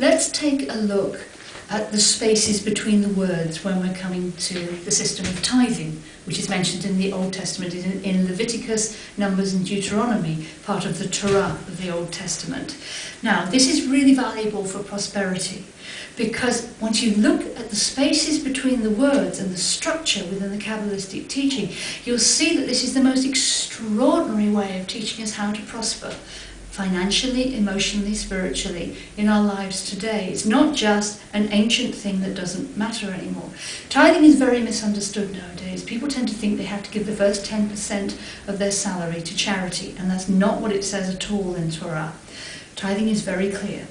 Let's take a look at the spaces between the words when we're coming to the system of tithing, which is mentioned in the Old Testament, in Leviticus, Numbers and Deuteronomy, part of the Torah of the Old Testament. Now, this is really valuable for prosperity, because once you look at the spaces between the words and the structure within the Kabbalistic teaching, you'll see that this is the most extraordinary way of teaching us how to prosper, financially, emotionally, spiritually, in our lives today. It's not just an ancient thing that doesn't matter anymore. Tithing is very misunderstood nowadays. People tend to think they have to give the first 10% of their salary to charity, and that's not what it says at all in Torah. Tithing is very clear.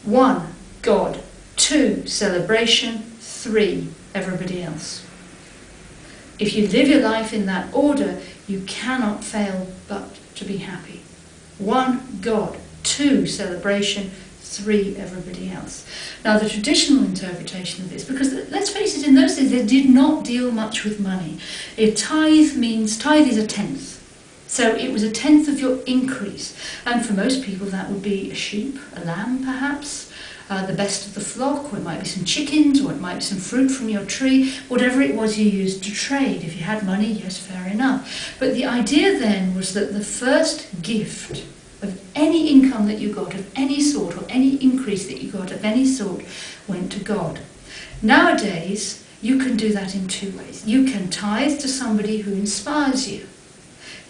1, God. 2, celebration. 3, everybody else. If you live your life in that order, you cannot fail but to be happy. 1, God. 2, celebration. 3, everybody else. Now, the traditional interpretation of this, because let's face it, in those days they did not deal much with money. A tithe is a tenth. So it was a tenth of your increase. And for most people that would be a sheep, a lamb perhaps, the best of the flock, or it might be some chickens, or it might be some fruit from your tree, whatever it was you used to trade. If you had money, yes, fair enough. But the idea then was that the first gift of any income that you got, of any sort, or any increase that you got of any sort, went to God. Nowadays, you can do that in 2 ways. You can tithe to somebody who inspires you.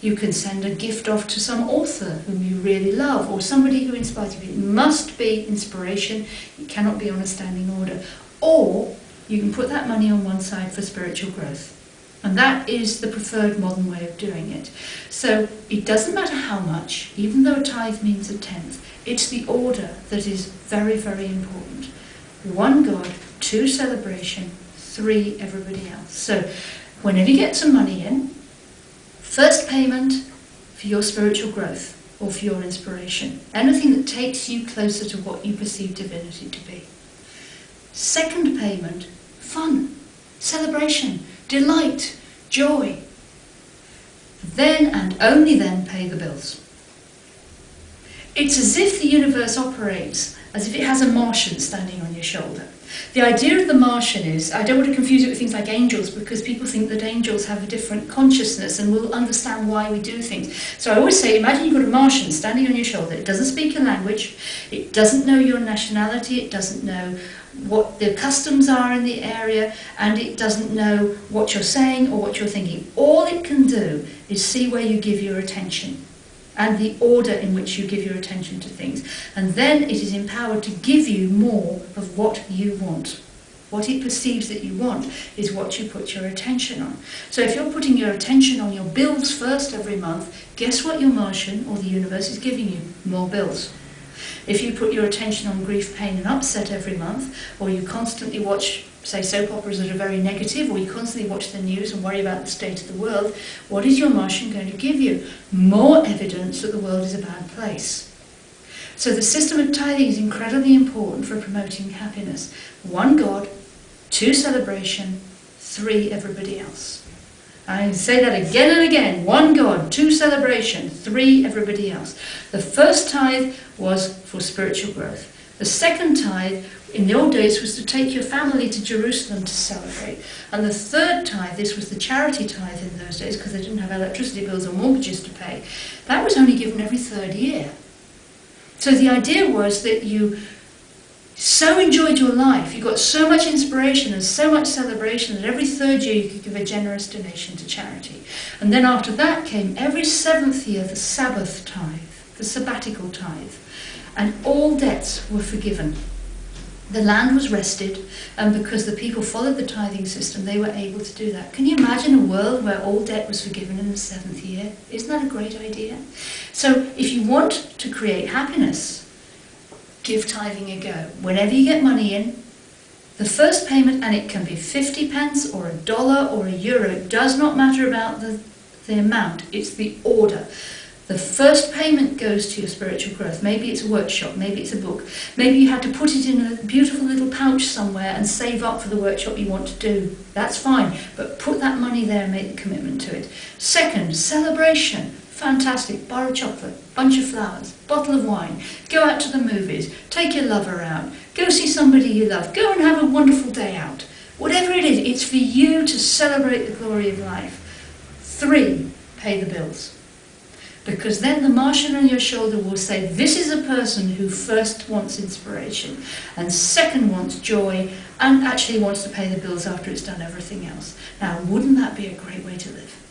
You can send a gift off to some author whom you really love, or somebody who inspires you. It must be inspiration. It cannot be on a standing order. Or you can put that money on one side for spiritual growth. And that is the preferred modern way of doing it. So it doesn't matter how much, even though a tithe means a tenth. It's the order that is very, very important. 1, God. 2, celebration. 3, everybody else. So whenever you get some money in, first payment for your spiritual growth or for your inspiration. Anything that takes you closer to what you perceive divinity to be. Second payment, fun, celebration, delight, joy. Then and only then pay the bills. It's as if the universe operates as if it has a Martian standing on your shoulder. The idea of the Martian is, I don't want to confuse it with things like angels, because people think that angels have a different consciousness and will understand why we do things. So I always say, imagine you've got a Martian standing on your shoulder. It doesn't speak your language, it doesn't know your nationality, it doesn't know what the customs are in the area, and it doesn't know what you're saying or what you're thinking. All it can do is see where you give your attention and the order in which you give your attention to things. And then it is empowered to give you more of what you want. What it perceives that you want is what you put your attention on. So if you're putting your attention on your bills first every month, guess what your Martian or the universe is giving you? More bills. If you put your attention on grief, pain and upset every month, or you constantly watch, say, soap operas that are very negative, or you constantly watch the news and worry about the state of the world, what is your Martian going to give you? More evidence that the world is a bad place. So the system of tithing is incredibly important for promoting happiness. 1, God. 2, celebration. 3, everybody else. I say that again and again. 1, God. 2, celebration. 3, everybody else. The first tithe was for spiritual growth. The second tithe, in the old days, was to take your family to Jerusalem to celebrate. And the third tithe, this was the charity tithe in those days, because they didn't have electricity bills or mortgages to pay. That was only given every 3rd year. So the idea was that you so enjoyed your life, you got so much inspiration and so much celebration that every 3rd year you could give a generous donation to charity. And then after that came every 7th year the Sabbath tithe, the sabbatical tithe. And all debts were forgiven. The land was rested, and because the people followed the tithing system, they were able to do that. Can you imagine a world where all debt was forgiven in the 7th year? Isn't that a great idea? So if you want to create happiness, give tithing a go. Whenever you get money in, the first payment, and it can be 50 pence or $1 or €1, it does not matter about the amount, it's the order. The first payment goes to your spiritual growth. Maybe it's a workshop, maybe it's a book. Maybe you had to put it in a beautiful little pouch somewhere and save up for the workshop you want to do. That's fine, but put that money there and make the commitment to it. Second, celebration. Fantastic. Bar of chocolate, bunch of flowers, bottle of wine. Go out to the movies. Take your lover out. Go see somebody you love. Go and have a wonderful day out. Whatever it is, it's for you to celebrate the glory of life. 3, pay the bills. Because then the marshal on your shoulder will say, this is a person who first wants inspiration, and second wants joy, and actually wants to pay the bills after it's done everything else. Now, wouldn't that be a great way to live?